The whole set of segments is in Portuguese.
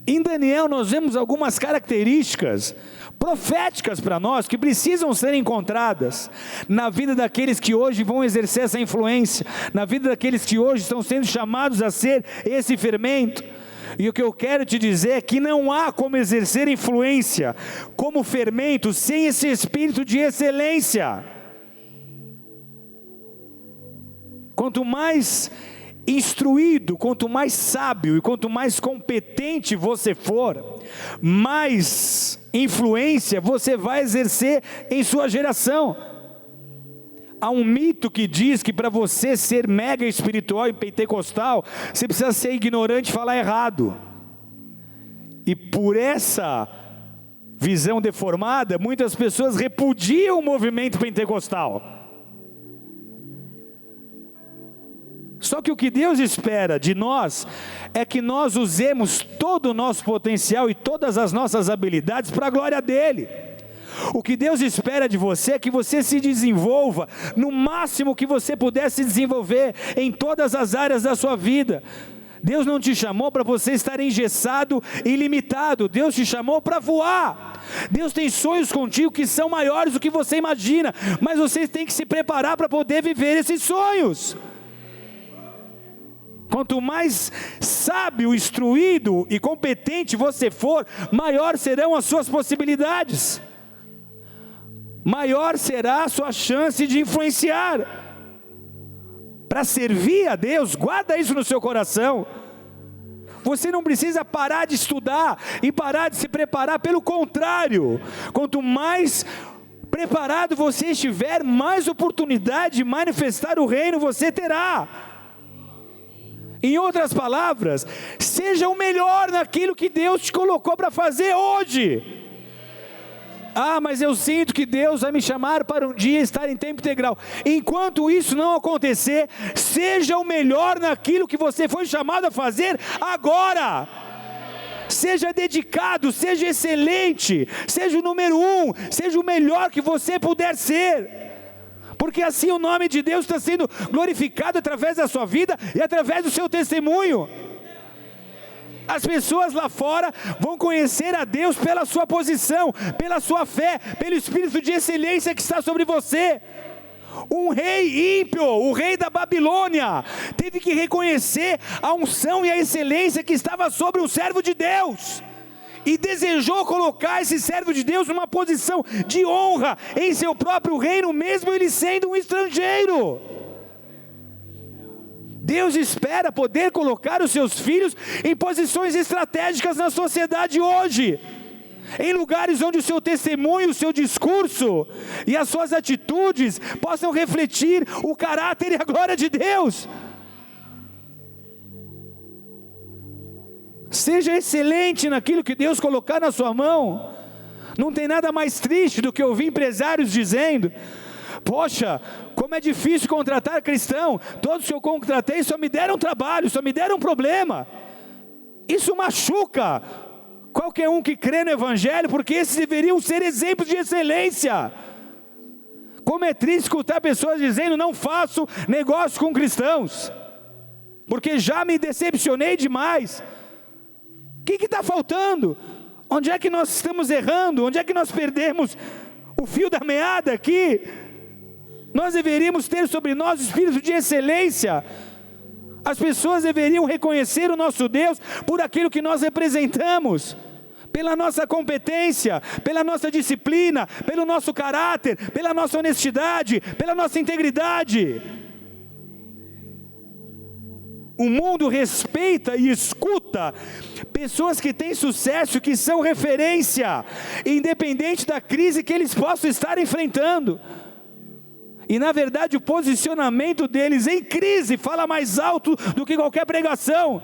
Em Daniel nós vemos algumas características proféticas para nós, que precisam ser encontradas na vida daqueles que hoje vão exercer essa influência, na vida daqueles que hoje estão sendo chamados a ser esse fermento. E o que eu quero te dizer é que não há como exercer influência como fermento sem esse espírito de excelência. Quanto mais instruído, quanto mais sábio e quanto mais competente você for, mais influência você vai exercer em sua geração. Há um mito que diz que para você ser mega espiritual e pentecostal, você precisa ser ignorante e falar errado. E por essa visão deformada, muitas pessoas repudiam o movimento pentecostal. Só que o que Deus espera de nós é que nós usemos todo o nosso potencial e todas as nossas habilidades para a glória dEle. O que Deus espera de você é que você se desenvolva no máximo que você puder se desenvolver em todas as áreas da sua vida. Deus não te chamou para você estar engessado e limitado. Deus te chamou para voar. Deus tem sonhos contigo que são maiores do que você imagina, mas você tem que se preparar para poder viver esses sonhos. Quanto mais sábio, instruído e competente você for, maior serão as suas possibilidades, maior será a sua chance de influenciar. Para servir a Deus, guarda isso no seu coração. Você não precisa parar de estudar e parar de se preparar, pelo contrário, quanto mais preparado você estiver, mais oportunidade de manifestar o reino você terá. Em outras palavras, seja o melhor naquilo que Deus te colocou para fazer hoje. Ah, mas eu sinto que Deus vai me chamar para um dia estar em tempo integral. Enquanto isso não acontecer, seja o melhor naquilo que você foi chamado a fazer agora. Seja dedicado, seja excelente, seja o número 1, seja o melhor que você puder ser. Porque assim o nome de Deus está sendo glorificado através da sua vida e através do seu testemunho. As pessoas lá fora vão conhecer a Deus pela sua posição, pela sua fé, pelo espírito de excelência que está sobre você. Um rei ímpio, o rei da Babilônia, teve que reconhecer a unção e a excelência que estava sobre um servo de Deus. E desejou colocar esse servo de Deus numa posição de honra em seu próprio reino, mesmo ele sendo um estrangeiro. Deus espera poder colocar os seus filhos em posições estratégicas na sociedade hoje, em lugares onde o seu testemunho, o seu discurso e as suas atitudes possam refletir o caráter e a glória de Deus. Seja excelente naquilo que Deus colocar na sua mão. Não tem nada mais triste do que ouvir empresários dizendo: poxa, como é difícil contratar cristão, todos que eu contratei só me deram trabalho, só me deram problema. Isso machuca qualquer um que crê no Evangelho, porque esses deveriam ser exemplos de excelência. Como é triste escutar pessoas dizendo: não faço negócio com cristãos, porque já me decepcionei demais. O que está faltando? Onde é que nós estamos errando? Onde é que nós perdemos o fio da meada aqui? Nós deveríamos ter sobre nós o espírito de excelência. As pessoas deveriam reconhecer o nosso Deus por aquilo que nós representamos, pela nossa competência, pela nossa disciplina, pelo nosso caráter, pela nossa honestidade, pela nossa integridade. O mundo respeita e escuta pessoas que têm sucesso, que são referência, independente da crise que eles possam estar enfrentando. E na verdade o posicionamento deles em crise fala mais alto do que qualquer pregação.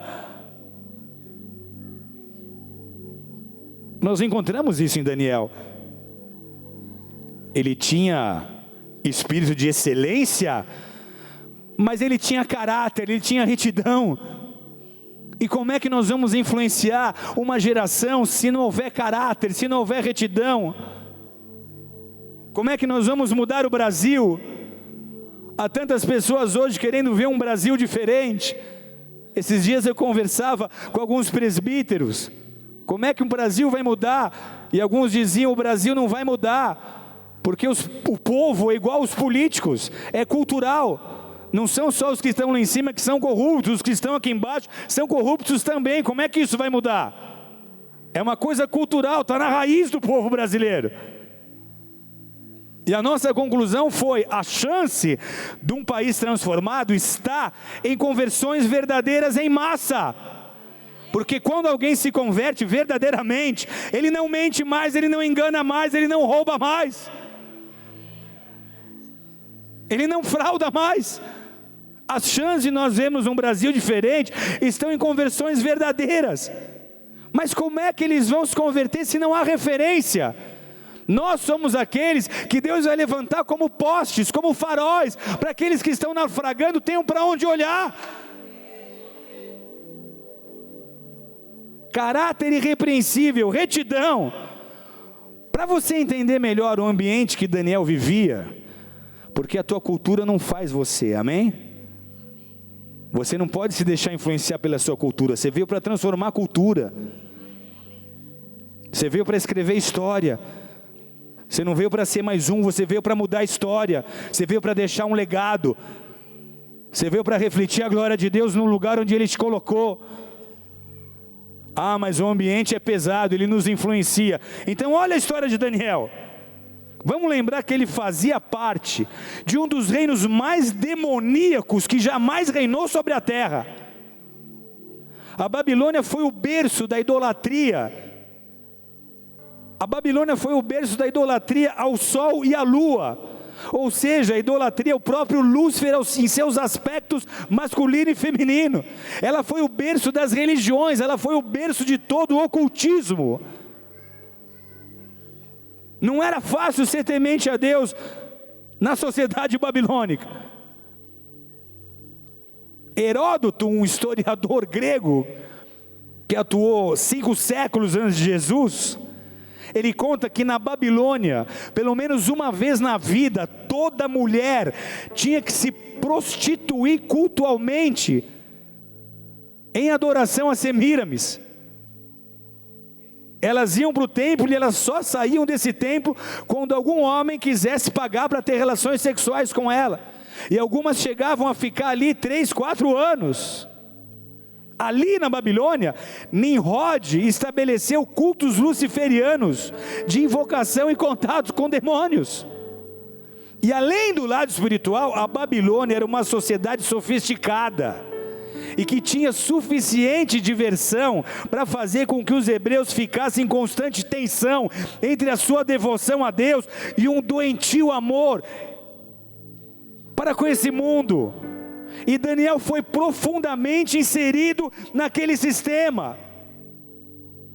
Nós encontramos isso em Daniel. Ele tinha espírito de excelência, mas ele tinha caráter, ele tinha retidão. E como é que nós vamos influenciar uma geração se não houver caráter, se não houver retidão? Como é que nós vamos mudar o Brasil? Há tantas pessoas hoje querendo ver um Brasil diferente. Esses dias eu conversava com alguns presbíteros, Como é que o Brasil vai mudar? E alguns diziam: o Brasil não vai mudar, porque o povo é igual aos políticos, é cultural. Não são só os que estão lá em cima que são corruptos, os que estão aqui embaixo são corruptos também. Como é que isso vai mudar? É uma coisa cultural, está na raiz do povo brasileiro. E a nossa conclusão foi: a chance de um país transformado está em conversões verdadeiras em massa. Porque quando alguém se converte verdadeiramente, ele não mente mais, ele não engana mais, ele não rouba mais, ele não frauda mais. As chances de nós vermos um Brasil diferente estão em conversões verdadeiras. Mas como é que eles vão se converter se não há referência? Nós somos aqueles que Deus vai levantar como postes, como faróis, para aqueles que estão naufragando tenham para onde olhar. Caráter irrepreensível, retidão. Para você entender melhor o ambiente que Daniel vivia, porque a tua cultura não faz você, amém? Você não pode se deixar influenciar pela sua cultura. Você veio para transformar a cultura, você veio para escrever história. Você não veio para ser mais um, você veio para mudar a história, você veio para deixar um legado, você veio para refletir a glória de Deus no lugar onde Ele te colocou. Ah, mas o ambiente é pesado, ele nos influencia. Então olha a história de Daniel. Vamos lembrar que ele fazia parte de um dos reinos mais demoníacos que jamais reinou sobre a terra. A Babilônia foi o berço da idolatria. A Babilônia foi o berço da idolatria ao sol e à lua. Ou seja, a idolatria é o próprio Lúcifer em seus aspectos masculino e feminino. Ela foi o berço das religiões, ela foi o berço de todo o ocultismo. Não era fácil ser temente a Deus na sociedade babilônica. Heródoto, um historiador grego, que atuou 5 séculos antes de Jesus, ele conta que na Babilônia, pelo menos uma vez na vida, toda mulher tinha que se prostituir cultualmente, em adoração a Semíramis. Elas iam para o templo e elas só saíam desse templo quando algum homem quisesse pagar para ter relações sexuais com ela. E algumas chegavam a ficar ali 3, 4 anos. Ali na Babilônia, Nimrod estabeleceu cultos luciferianos, de invocação e contatos com demônios. E além do lado espiritual, a Babilônia era uma sociedade sofisticada, e que tinha suficiente diversão para fazer com que os hebreus ficassem em constante tensão entre a sua devoção a Deus e um doentio amor para com esse mundo. E Daniel foi profundamente inserido naquele sistema.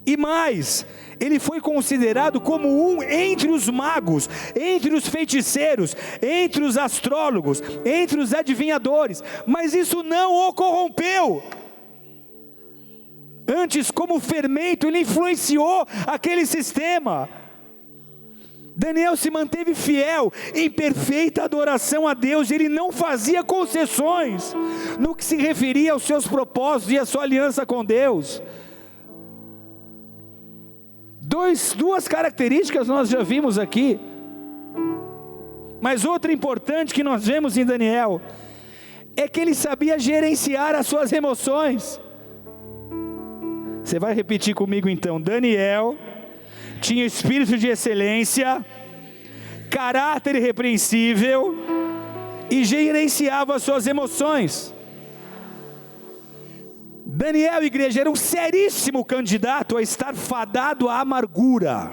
E mais, ele foi considerado como um entre os magos, entre os feiticeiros, entre os astrólogos, entre os adivinhadores. Mas isso não o corrompeu. Antes, como fermento, ele influenciou aquele sistema. Daniel se manteve fiel em perfeita adoração a Deus. Ele não fazia concessões no que se referia aos seus propósitos e à sua aliança com Deus. Duas características nós já vimos aqui, mas outra importante que nós vemos em Daniel é que ele sabia gerenciar as suas emoções. Você vai repetir comigo então: Daniel tinha espírito de excelência, caráter irrepreensível e gerenciava as suas emoções. Daniel, igreja, era um seríssimo candidato a estar fadado à amargura,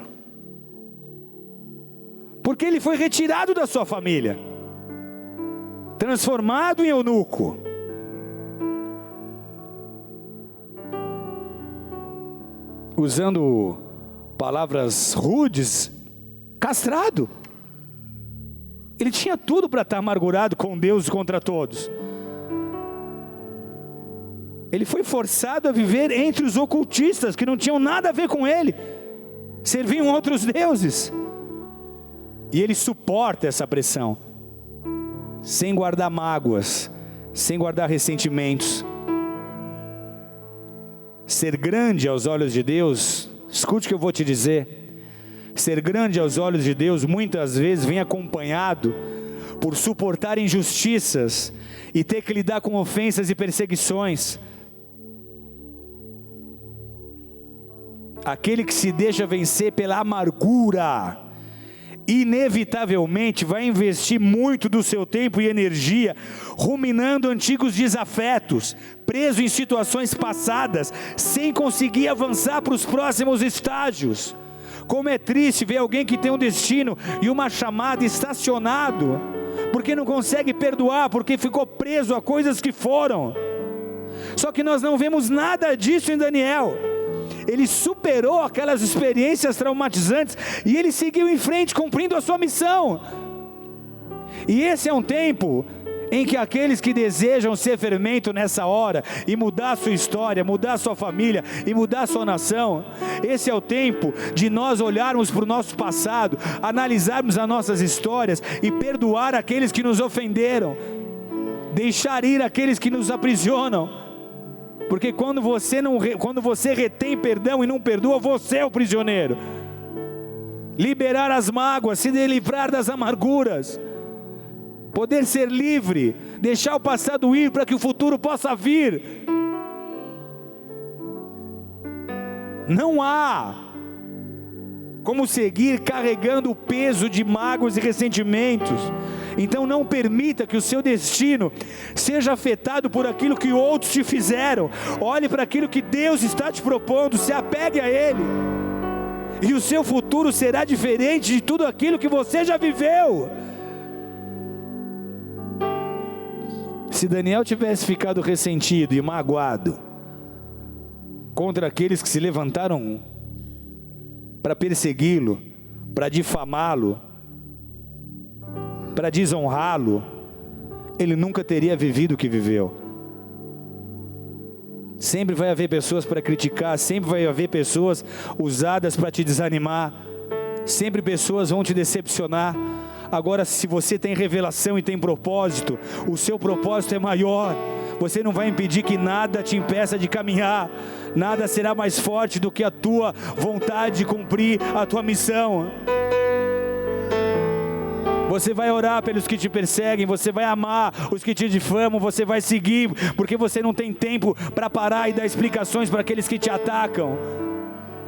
porque ele foi retirado da sua família, transformado em eunuco. Usando palavras rudes, castrado. Ele tinha tudo para estar amargurado com Deus e contra todos. Ele foi forçado a viver entre os ocultistas, que não tinham nada a ver com ele, serviam outros deuses. E ele suporta essa pressão, sem guardar mágoas, sem guardar ressentimentos. Ser grande aos olhos de Deus Escute o que eu vou te dizer. Ser grande aos olhos de Deus muitas vezes vem acompanhado por suportar injustiças e ter que lidar com ofensas e perseguições. Aquele que se deixa vencer pela amargura, inevitavelmente vai investir muito do seu tempo e energia ruminando antigos desafetos, preso em situações passadas, sem conseguir avançar para os próximos estágios. Como é triste ver alguém que tem um destino e uma chamada estacionado, porque não consegue perdoar, porque ficou preso a coisas que foram. Só que nós não vemos nada disso em Daniel. Ele superou aquelas experiências traumatizantes e ele seguiu em frente cumprindo a sua missão. E esse é um tempo em que aqueles que desejam ser fermento nessa hora e mudar a sua história, mudar a sua família e mudar a sua nação, esse é o tempo de nós olharmos para o nosso passado, analisarmos as nossas histórias e perdoar aqueles que nos ofenderam, deixar ir aqueles que nos aprisionam. Porque quando você retém perdão e não perdoa, você é o prisioneiro. Liberar as mágoas, se livrar das amarguras, poder ser livre, deixar o passado ir para que o futuro possa vir. Não há como seguir carregando o peso de mágoas e ressentimentos. Então não permita que o seu destino seja afetado por aquilo que outros te fizeram. Olhe para aquilo que Deus está te propondo, se apegue a Ele, e o seu futuro será diferente de tudo aquilo que você já viveu. Se Daniel tivesse ficado ressentido e magoado contra aqueles que se levantaram para persegui-lo, para difamá-lo, para desonrá-lo, ele nunca teria vivido o que viveu. Sempre vai haver pessoas para criticar, sempre vai haver pessoas usadas para te desanimar, sempre pessoas vão te decepcionar. Agora, se você tem revelação e tem propósito, o seu propósito é maior. Você não vai impedir que nada te impeça de caminhar. Nada será mais forte do que a tua vontade de cumprir a tua missão. Você vai orar pelos que te perseguem, você vai amar os que te difamam, você vai seguir, porque você não tem tempo para parar e dar explicações para aqueles que te atacam.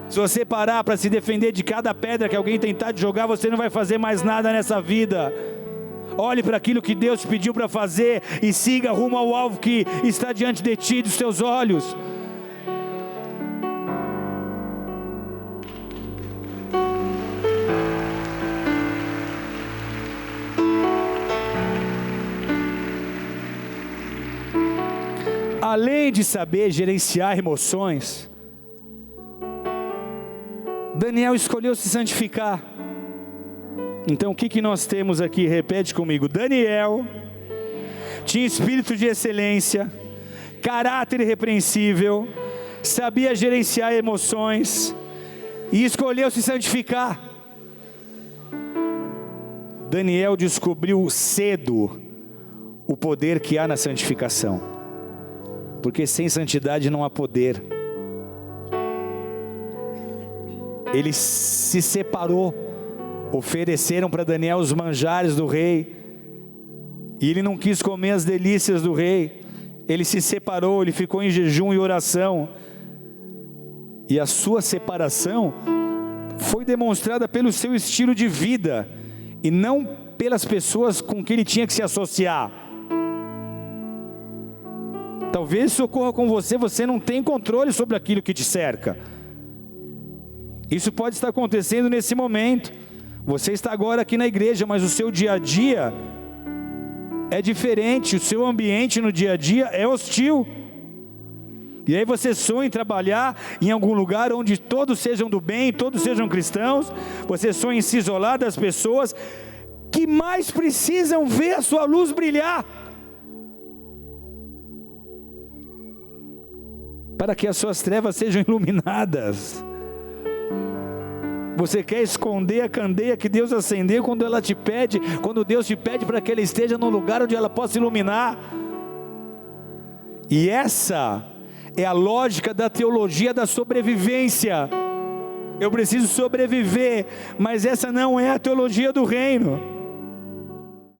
Se você parar para se defender de cada pedra que alguém tentar te jogar, você não vai fazer mais nada nessa vida. Olhe para aquilo que Deus te pediu para fazer e siga rumo ao alvo que está diante de ti, dos teus olhos. Além de saber gerenciar emoções, Daniel escolheu se santificar. Então o que nós temos aqui? Repete comigo. Daniel tinha espírito de excelência, caráter irrepreensível, sabia gerenciar emoções e escolheu se santificar. Daniel descobriu cedo o poder que há na santificação, porque sem santidade não há poder. Ele se separou. Ofereceram para Daniel os manjares do rei, e ele não quis comer as delícias do rei. Ele se separou, ele ficou em jejum e oração, e a sua separação foi demonstrada pelo seu estilo de vida, e não pelas pessoas com que ele tinha que se associar. Talvez isso ocorra com você, você não tem controle sobre aquilo que te cerca. Isso pode estar acontecendo nesse momento. Você está agora aqui na igreja, mas o seu dia a dia é diferente, o seu ambiente no dia a dia é hostil. E aí você sonha em trabalhar em algum lugar onde todos sejam do bem, todos sejam cristãos. Você sonha em se isolar das pessoas que mais precisam ver a sua luz brilhar, para que as suas trevas sejam iluminadas. Você quer esconder a candeia que Deus acendeu quando Deus te pede para que ela esteja no lugar onde ela possa iluminar. E essa é a lógica da teologia da sobrevivência. eu preciso sobreviver, mas essa não é a teologia do reino.